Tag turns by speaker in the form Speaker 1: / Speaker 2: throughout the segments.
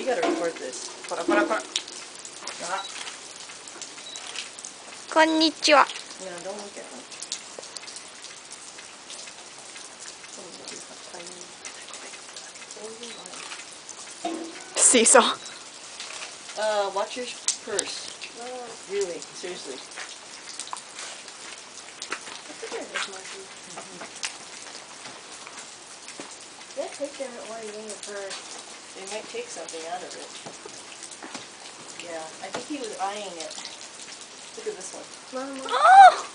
Speaker 1: gotta record this. こらこらこら。あ。
Speaker 2: こんにちは。
Speaker 1: Yeah, don't look at me.
Speaker 2: Seesaw.
Speaker 1: Watch your purse. Really, seriously.
Speaker 3: They'll take them while you're in your purse.
Speaker 1: They might take something out of it. Yeah, I think he was eyeing it. Look at this one.
Speaker 3: Mama.
Speaker 2: Oh!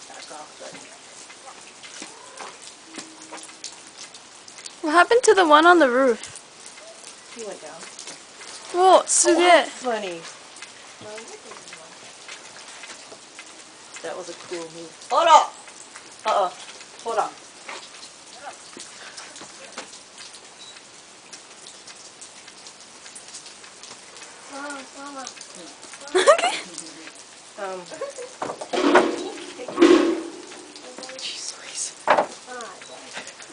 Speaker 1: Back off, buddy.
Speaker 2: What happened to the one on the roof?
Speaker 1: He went down.
Speaker 2: Whoa, すげえ。
Speaker 1: Funny. That was a cool move. Hold up! Hold on.
Speaker 3: Mama.
Speaker 1: Jeez Louise.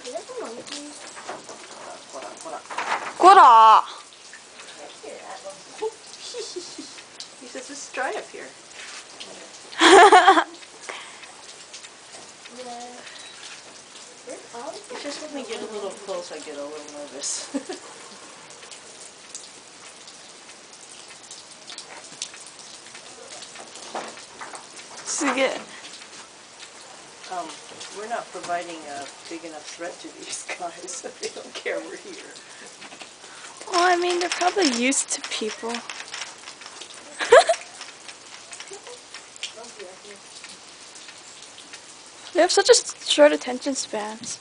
Speaker 3: Is that the monkey?
Speaker 1: Hold on.
Speaker 2: こら。
Speaker 1: He says, just try up here. It's just when we get a little close, I get a little nervous. We're not providing a big enough threat to these guys. They don't care we're here.
Speaker 2: Well, I mean, they're probably used to people. They have such a short attention spans.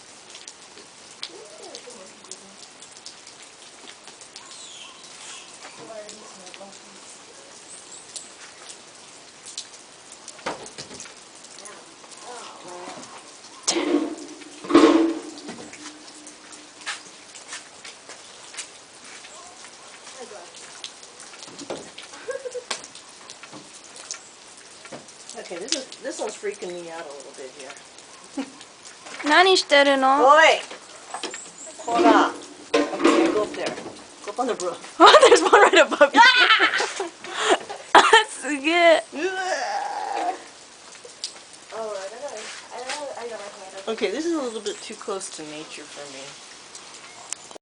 Speaker 1: Okay, this one's freaking me out a little bit here.
Speaker 2: 何してるの?
Speaker 1: Oi! Hold on. Okay, go up there. Go up on the roof.
Speaker 2: Oh, there's one right above you. すげえ。
Speaker 3: Oh, I got my hand.
Speaker 1: Okay, this is a little bit too close to nature for me.